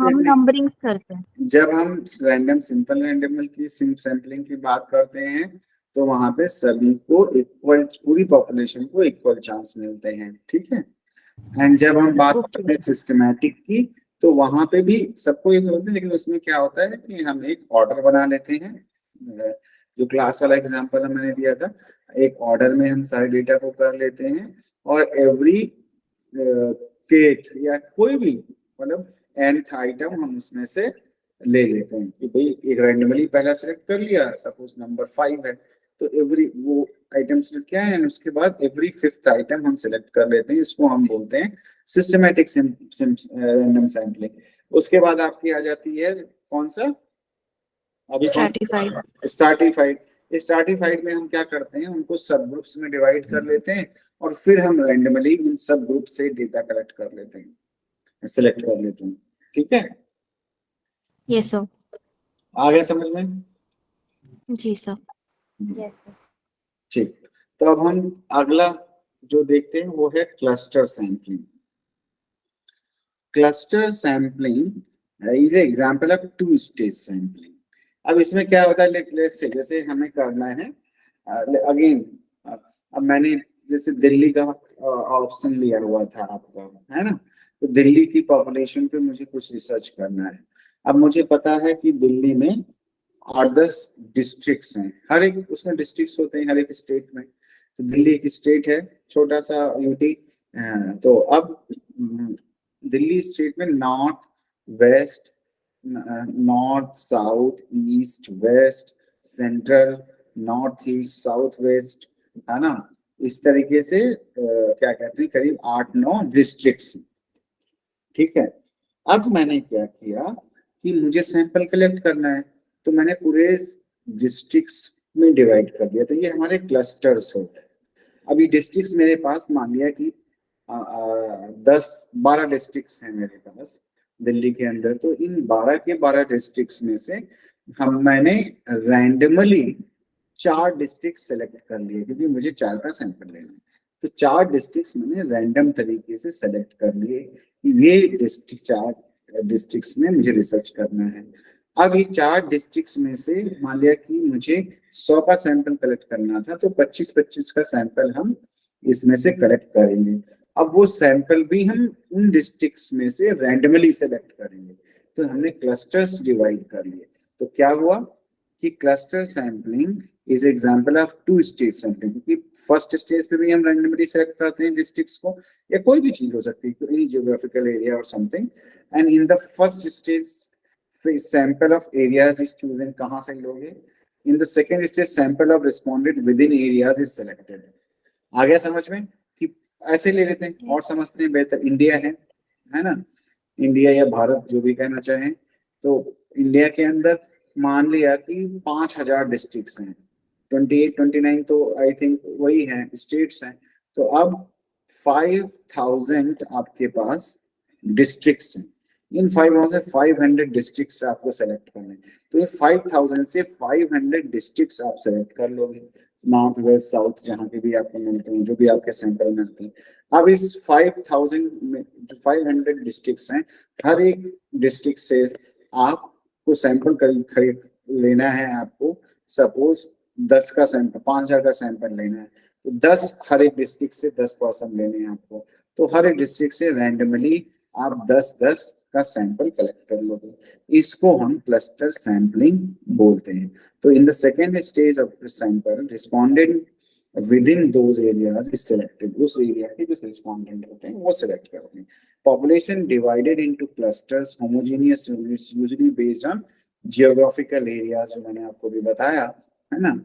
हम नंबरिंग करते हैं, जब हम रैंडम सिंपल रैंडम की सैम्पलिंग की बात करते हैं तो वहां पे सभी को इक्वल, पूरी पॉपुलेशन को इक्वल चांस मिलते हैं, ठीक है। एंड जब हम बात करते हैं सिस्टमैटिक की तो वहां पे भी सबको इक्वल होते हैं, लेकिन उसमें क्या होता है कि हम एक ऑर्डर बना लेते हैं। जो क्लास वाला एग्जांपल मैंने दिया था, एक ऑर्डर में हम सारे डेटा को कर लेते हैं और एवरी टेक या कोई भी मतलब nth आइटम हम उसमें से ले लेते हैं कि भाई एक रैंडमली पहला सिलेक्ट कर लिया, सपोज नंबर 5 है तो एवरी वो आइटम सिलेक्ट किया है, उसके बाद एवरी 5th आइटम हम सिलेक्ट कर लेते हैं। इसको हम बोलते हैं सिस्टमैटिक रैंडम सैम्पलिंग। उसके बाद आपकी आ जाती है कौन सा, अभी स्ट्रैटिफाइड में हम क्या करते हैं, उनको सब ग्रुप्स में डिवाइड कर लेते हैं और फिर हम रैंडमली उन सब ग्रुप से डेटा कलेक्ट कर लेते हैं, सिलेक्ट कर लेते हैं, ठीक है। यस सर, आ गया समझ में? जी सर। Yes sir. ठीक, तो अब हम अगला जो देखते हैं वो है cluster sampling. Cluster sampling is example of 2 stage sampling. अब इसमें क्या होता है, लेट्स से जैसे हमें करना है अगेन, अब मैंने जैसे दिल्ली का ऑप्शन लिया हुआ था आपका, है ना, तो दिल्ली की पॉपुलेशन पे मुझे कुछ रिसर्च करना है। अब मुझे पता है कि दिल्ली में 8-10 डिस्ट्रिक्ट्स हैं, हर एक उसमें डिस्ट्रिक्ट्स होते हैं हर एक स्टेट में। तो दिल्ली एक स्टेट है, छोटा सा यूटी। तो अब दिल्ली स्टेट में north west, north south east west central, north east south west, है ना, इस तरीके से क्या कहते हैं करीब 8-9 डिस्ट्रिक्ट्स, ठीक है। अब मैंने क्या किया कि मुझे सैंपल कलेक्ट करना है तो मैंने पूरे डिस्ट्रिक्ट्स में डिवाइड कर दिया, तो ये हमारे क्लस्टर्स हो गए। अभी डिस्ट्रिक्ट्स मेरे पास मान लिया कि 10-12 डिस्ट्रिक्ट्स हैं मेरे पास दिल्ली के अंदर, तो इन 12 के 12 डिस्ट्रिक्ट्स में से मैंने रैंडमली 4 डिस्ट्रिक्ट सेलेक्ट कर लिए क्योंकि मुझे 4 का सैंपल लेना है। तो 4 डिस्ट्रिक्ट्स मैंने रैंडम तरीके से सेलेक्ट कर लिए, ये डिस्ट्रिक्ट 4 डिस्ट्रिक्ट्स में मुझे रिसर्च करना है। अब ये 4 डिस्ट्रिक्ट्स में से मान लिया कि मुझे 100 का सैंपल कलेक्ट करना था, तो 25-25 का सैंपल हम इसमें से कलेक्ट करेंगे। अब वो सैंपल भी हम उन डिस्ट्रिक्ट्स में से रैंडमली सेलेक्ट करेंगे। तो हमने क्लस्टर्स डिवाइड कर लिए। तो क्या हुआ कि cluster sampling is example of 2 stage sampling, क्योंकि फर्स्ट स्टेज पे भी हम रैंडमली सेलेक्ट करते हैं डिस्ट्रिक्ट्स को, या कोई भी चीज हो सकती है, एनी जियोग्राफिकल एरिया और something, and in the first stage sample of areas is chosen, कहाँ से लोगे। In the second stage sample of responded within areas is selected। आ गया समझ में कि ऐसे ले लेते हैं और समझते हैं बेहतर। इंडिया है ना, इंडिया या भारत जो भी कहना चाहें, तो इंडिया के अंदर मान लिया कि 5000 डिस्ट्रिक्ट्स हैं, 28-29 तो आई थिंक वही हैं स्टेट्स हैं। तो अब 5000 आपके पास डिस्ट्रिक्ट्स हैं, इन 500 से 500 डिस्ट्रिक्ट्स आपको सेलेक्ट करने। तो ये 5000 से 500 डिस्ट्रिक्ट्स आप सेलेक्ट कर लोगे, नॉर्थ वेस्ट साउथ जहाँ पे भी आपको मिलते हैं, जो भी आपके सैंपल मिलते हैं। अब इस 5000 में 500 डिस्ट्रिक्ट्स हैं, हर एक डिस्ट्रिक्ट से आपको सैंपल खरीद लेना है। आपको सपोज 10 का सैंपल, 5000 का सैंपल लेना है, तो 10 हर एक डिस्ट्रिक्ट से 10% लेने हैं आपको। तो हर एक डिस्ट्रिक्ट से रैंडमली आप 10-10 का सैंपल कलेक्ट कर लोगे। इसको हम क्लस्टर सैंपलिंग बोलते हैं। तो in the second stage of the sample respondent within those areas is selected, उस एरिया के जो रिस्पोंडेंट होते हैं वो सिलेक्ट करते हैं। Population divided into clusters homogeneous usually based on geographical areas, जो मैंने आपको भी बताया है ना।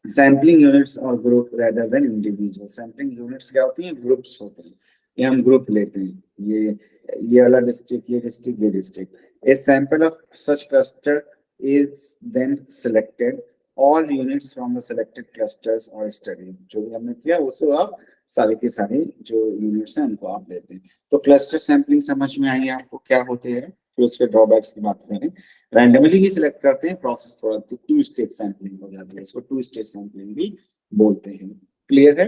सैम्पलिंग यूनिट्स और group rather than individual. Sampling units क्या होती हैं, ग्रुप्स होते हैं, ये हम ग्रुप लेते हैं, ये वाला डिस्ट्रिक्ट, ये डिस्ट्रिक्ट, ये district. A sample of such cluster is then selected, all units from the selected clusters और स्टडी। जो भी हमने किया उसको आप सारे के सारे जो यूनिट्स हैं उनको आप लेते हैं। तो क्लस्टर सैंपलिंग समझ में आई आपको क्या होते हैं, फिर उसके ड्रॉबैक्स की बात करें। रैंडमली ही सिलेक्ट करते हैं, प्रोसेस थोड़ा 2 स्टेज सैंपलिंग हो जाती है, इसको 2 स्टेज सैंपलिंग भी बोलते हैं। क्लियर है?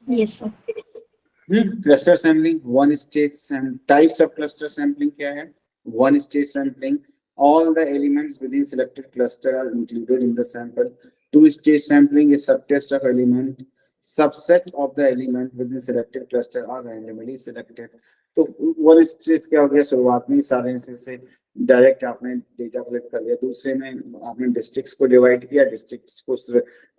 Yes sir. Cluster sampling, one stage types of cluster sampling क्या है? One stage sampling, all the elements within selected cluster are included in the sample. Two stage sampling is subtest of element, subset of the element within selected cluster are randomly selected। तो one stage क्या हो गया, शुरुआत में सारे से direct आपने data collect कर लिया, दूसरे में आपने डिस्ट्रिक्ट्स को डिवाइड किया, डिस्ट्रिक्ट्स को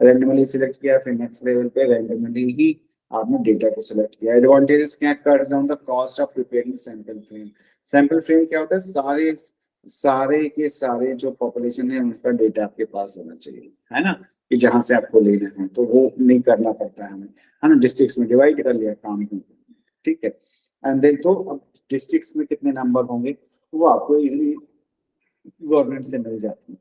रैंडमली सिलेक्ट किया, फिर नेक्स्ट लेवल पे रैंडमली ही आपने डेटा को सिलेक्ट किया। एडवांटेजेस क्या, cuts down the cost of preparing sample frame. Sample frame क्या होता है, सारे के सारे जो पॉपुलेशन है उनका डेटा आपके पास होना चाहिए, है ना, कि जहां से आपको लेना है, तो वो नहीं करना पड़ता है हमें, है ना। डिस्ट्रिक्ट्स में डिवाइड कर लिया काम को, ठीक है। एंड देन तो अब डिस्ट्रिक्ट्स में कितने नंबर होंगे वो आपको इजीली गवर्नमेंट से मिल जाती है।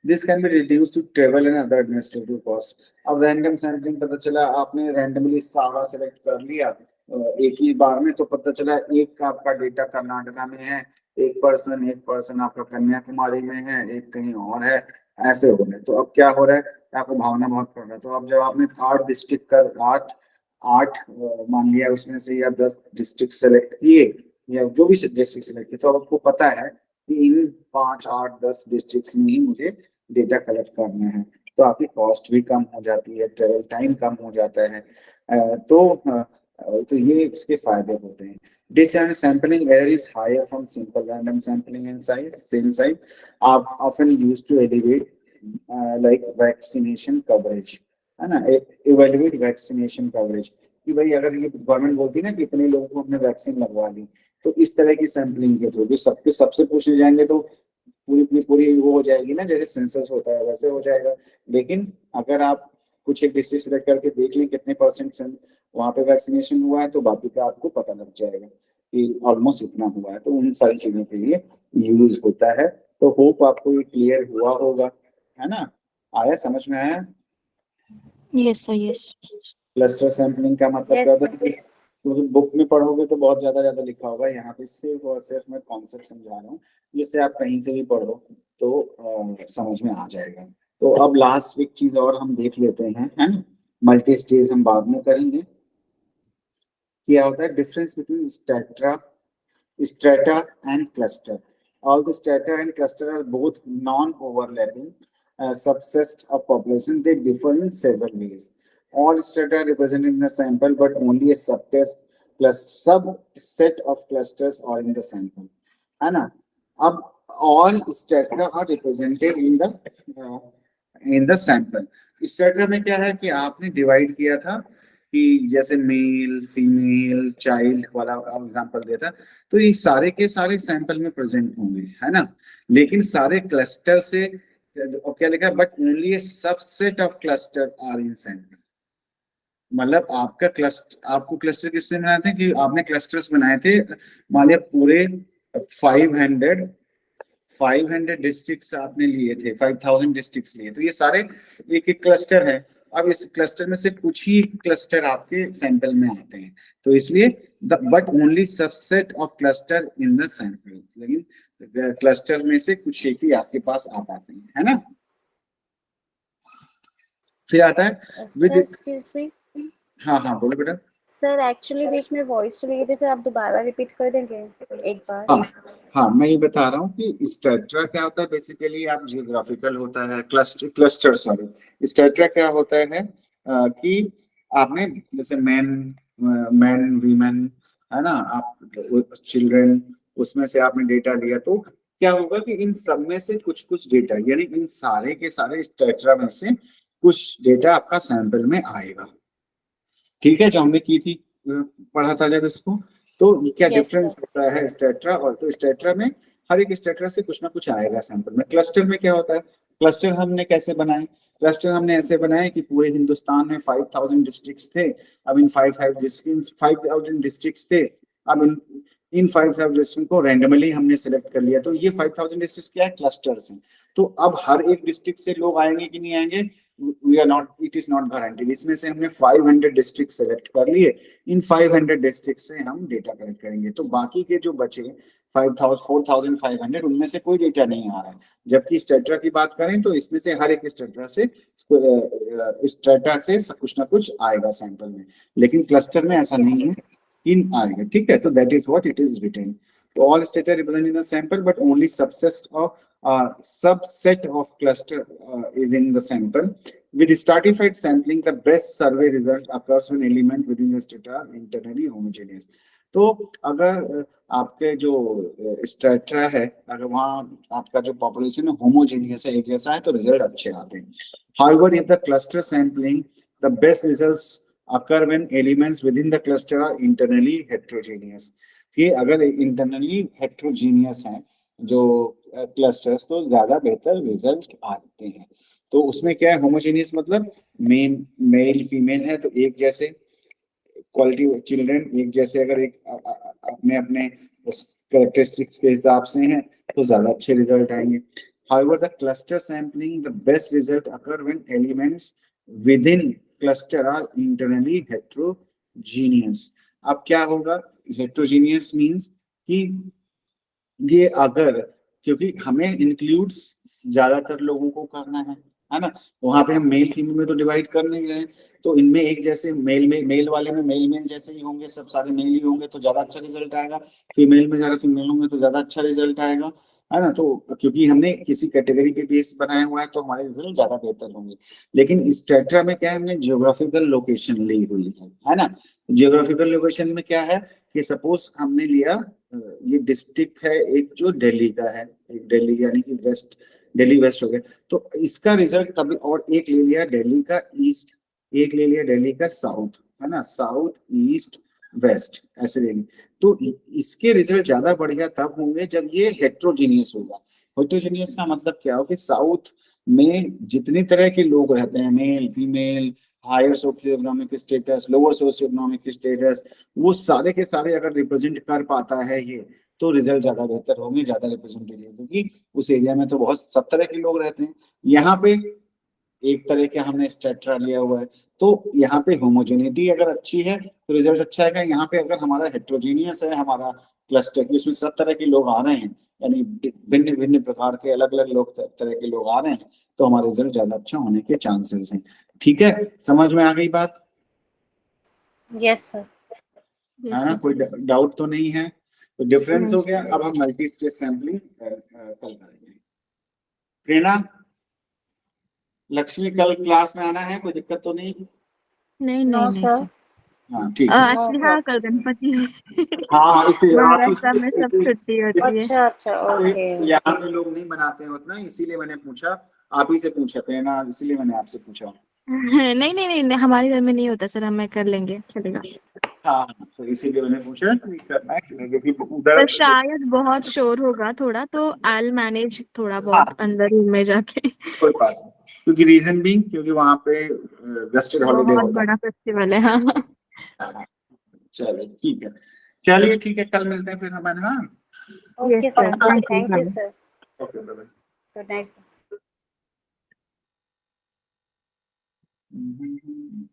This can be reduce to travel and other administrative cost. अब रैंडम सैंपलिंग पता चला आपने रैंडमली सारा सेलेक्ट कर लिया एक ही बार में, तो पता चला एक आपका डेटा कर्नाटका में है, एक पर्सन आपका कन्याकुमारी में है, एक कहीं और है, ऐसे हो रहे। तो अब क्या हो रहा है, आपको भावना बहुत पड़ रहा है। तो अब जब आपने 8 डिस्ट्रिक्ट कर 8 मान लिया उसमें से, या 10 डिस्ट्रिक्ट सेलेक्ट किए, या जो भी डिस्ट्रिक्ट सेलेक्ट किए, तो अब आपको पता है कि इन 5, 8, 10 डिस्ट्रिक्ट में ही मुझे डेटा कलेक्ट करना है। तो आपकी कॉस्ट भी कम हो जाती है, ट्रेवल टाइम कम हो जाता है। तो ये इसके फायदे होते हैं। This sampling error is higher from simple random sampling in same size are often used to evaluate like vaccination coverage, है ना। evaluate vaccination coverage कि भाई अगर ये गवर्नमेंट बोलती ना कि इतने लोगों को हमने वैक्सीन लगवा ली, तो इस तरह की सैम्पलिंग के थ्रू सबसे पूछे जाएंगे तो पूरी वो हो जाएगी ना, जैसे सेंसस होता है वैसे हो जाएगा। लेकिन अगर आप कुछ एक डिस्ट्रिक्ट सेलेक्ट करके देख लें कितने % वहां पे वैक्सीनेशन हुआ है, तो बाकी का आपको पता लग जाएगा कि ऑलमोस्ट इतना हुआ है। तो उन सारी चीजों के लिए यूज होता है। तो होप आपको ये क्लियर हुआ होगा, है ना, आया, समझ में आया? Yes sir, yes. Cluster sampling का मतलब क्या होता है, क्योंकि बुक में पढ़ोगे तो बहुत ज्यादा लिखा होगा, यहाँ पे सिर्फ और सिर्फ मैं कॉन्सेप्ट समझा रहा हूँ, जिससे आप कहीं से भी पढ़ो तो समझ में आ जाएगा। तो अब लास्ट वीक चीज और हम देख लेते हैं, है ना। मल्टी स्टेज हम बाद में करेंगे। क्या होता है difference between strata and cluster. All the strata and cluster are both non-overlapping subsets of population. They differ in several ways. All strata representing the sample, but only a subset of clusters are in the sample. है ना? अब all strata are represented in the sample. Strata में क्या है कि आपने divide किया था कि जैसे मेल, फीमेल, चाइल्ड वाला एग्जांपल दिया था, तो ये सारे के सारे सैंपल में प्रेजेंट होंगे, है ना? लेकिन सारे क्लस्टर से क्या लिखा, but only a subset of cluster are in sample. मतलब आपको क्लस्टर किससे बनाए थे कि आपने क्लस्टर्स बनाए थे, मान लिया पूरे 500 डिस्ट्रिक्ट्स आपने लिए थे, 5000 डिस्ट्रिक्ट्स लिए, तो ये सारे एक एक क्लस्टर है। अब इस क्लस्टर में से कुछ ही क्लस्टर आपके सैंपल में आते हैं, तो इसलिए but only subset of cluster in the sample, लेकिन क्लस्टर में से कुछ एक ही आपके पास आ पाते हैं, है ना? फिर आता है विद, हाँ बोलो बेटा। सर एक्चुअली बीच में वॉइस चली गई थी सर, आप दोबारा रिपीट कर देंगे एक बार? हाँ मैं ये बता रहा हूँ कि स्ट्रैटा क्या होता है, बेसिकली आप जियोग्राफिकल होता है, क्लस्टर सॉरी। स्ट्रैटा क्या होता है कि आपने जैसे मैन वीमेन, है ना, आप चिल्ड्रन, उसमें से आपने डेटा लिया, तो क्या होगा कि इन सब में से कुछ डेटा, यानी इन सारे के सारे स्ट्रैटा में से कुछ डेटा आपका सैंपल में आएगा। ठीक है, जो हमने की थी, पढ़ा था जब इसको, तो क्या डिफरेंस होता है स्ट्रैटा और, तो स्ट्रैटा में हर एक स्ट्रैटा से कुछ ना कुछ आएगा सैंपल में। क्लस्टर में क्या होता है, क्लस्टर हमने कैसे बनाए, क्लस्टर हमने ऐसे बनाए कि पूरे हिंदुस्तान में 5000 डिस्ट्रिक्ट्स थे। अब इन 5000 डिस्ट्रिक्ट्स थे, अब इन 5000 डिस्ट्रिक्ट को रैंडमली हमने सिलेक्ट कर लिया, तो ये 5000 डिस्ट्रिक्ट क्या है, क्लस्टर्स हैं। तो अब हर एक डिस्ट्रिक्ट से लोग आएंगे कि नहीं आएंगे, इट इज नॉट गारंटीड। इसमें से हमने 500 डिस्ट्रिक्ट सेलेक्ट कर लिए, इन 500 डिस्ट्रिक्ट से हम डेटा कलेक्ट करेंगे, तो बाकी के जो बचे 4500 उनमें से कोई डेटा नहीं आ रहा है। जबकि स्ट्रैटा की बात करें तो इसमें से हर एक स्ट्रैटा से कुछ ना कुछ आएगा सैंपल में, लेकिन क्लस्टर में ऐसा नहीं है, इन आएगा। ठीक है, तो that is what it is written. All strata represent in the sample, but only subset of cluster is in the sample. With stratified sampling, the best survey result occurs when element within the strata are internally homogeneous. तो अगर आपके जो strata है, अगर वहाँ आपका जो population है होमोजेनियस है, एक जैसा है, तो रिजल्ट अच्छे आते हैं। However, if the cluster sampling, the best results occur when elements within the cluster are internally heterogeneous. कि अगर इंटरनली हेट्रोजीनियस है जो क्लस्टर्स, तो ज्यादा बेहतर रिजल्ट आते हैं। तो उसमें क्या है, होमोजेनियस मतलब मेल फीमेल है तो एक जैसे, क्वालिटी चिल्ड्रन एक जैसे, अगर एक अपने उस कैरेक्टरिस्टिक्स के हिसाब से हैं तो ज्यादा अच्छे रिजल्ट आएंगे। However, the cluster sampling, the best result occur when elements within cluster are internally heterogeneous. अब क्या होगा, heterogeneous means कि ये अगर, क्योंकि हमें इंक्लूड ज्यादातर लोगों को करना है ना, वहां पे हम मेल फीमेल में तो डिवाइड कर नहीं रहे, तो इनमें एक जैसे मेल वाले में मेल जैसे ही होंगे, सब सारे मेल ही होंगे तो ज्यादा अच्छा रिजल्ट आएगा, फीमेल में सारे फीमेल होंगे तो ज्यादा अच्छा रिजल्ट आएगा, है ना। तो क्योंकि हमने किसी कैटेगरी के बेस बनाया हुआ है तो हमारे रिजल्ट ज्यादा बेहतर होंगे। लेकिन इस स्ट्रैटा में क्या है, हमने जियोग्राफिकल लोकेशन ली हुई है ना। जियोग्राफिकल लोकेशन में क्या है कि सपोज हमने लिया, ये डिस्ट्रिक्ट है एक जो दिल्ली का है, एक दिल्ली यानी कि दिल्ली वेस्ट हो गया, तो इसका रिजल्ट तभी, और एक ले लिया दिल्ली का ईस्ट, एक ले लिया दिल्ली का साउथ, है ना, साउथ ईस्ट वेस्ट ऐसे लेंगे, तो इसके रिजल्ट ज्यादा बढ़िया तब होंगे जब ये हेट्रोजीनियस होगा। हेट्रोजीनियस का मतलब क्या हो कि साउथ में जितनी तरह के लोग रहते हैं, male female, higher socio economic status, lower socio economic status, वो सारे के सारे अगर रिप्रेजेंट कर पाता है ये, तो रिजल्ट ज्यादा बेहतर होंगे, ज्यादा रिप्रेजेंटेटिव, क्योंकि उस एरिया में तो बहुत सब तरह के लोग रहते हैं। यहाँ पे एक तरह के हमने स्ट्रैटा लिया हुआ है, तो यहाँ पे होमोजेनिटी अगर अच्छी है तो रिजल्ट अच्छा आएगा। यहाँ पे अगर हमारा हेट्रोजीनियस है हमारा क्लस्टर, की उसमें सब तरह के लोग आ रहे हैं, यानी भिन्न भिन्न प्रकार के अलग अलग लोग, तरह के लोग आ रहे हैं, तो हमारा रिजल्ट ज्यादा अच्छा होने के चांसेस हैं। ठीक है, समझ में आ गई बात? Yes sir. है ना, कोई डाउट तो नहीं है? तो डिफरेंस हो गया। अब हम मल्टी स्टेज सैंपलिंग कल करेंगे। प्रेरणा, लक्ष्मी कल क्लास में आना है, कोई दिक्कत तो नहीं? नहीं नो नहीं नहीं सर। सर। हाँ ठीक है। एक्चुअली हाँ कल गणपति है। हाँ इसे महाराष्ट्र में सब छुट्टी होती है। अच्छा अच्छा, ओके। यहाँ पे लोग नहीं मनाते हैं उतना, इसीलिए मैंने पूछा, आप ही से पूछा प्रेरणा, इसीलिए मैंने आपसे पूछा। नहीं नहीं नहीं नहीं, हमारे घर में नहीं होता सर, हमें कर लेंगे, चलेगा। हाँ तो इसीलिए मैंने पूछा कि करना है कि नहीं, क्योंकि उधर पर शायद बहुत शोर होगा थोड़ा, तो आई मैनेज थोड़ा बहुत अंदर रूम में जाके। कोई बात नहीं, क्योंकि रीजन भी क्योंकि वहाँ पे वेस्टेड हॉलीडे बहुत होता बड़ा फेस्टिवल है। हाँ है। चलो ठीक है, चलिए ठीक है, कल मिलते हैं फिर हमारे। हाँ okay yes sir, sir, thank thank you you. Sir. Okay bye. Good night. Bye.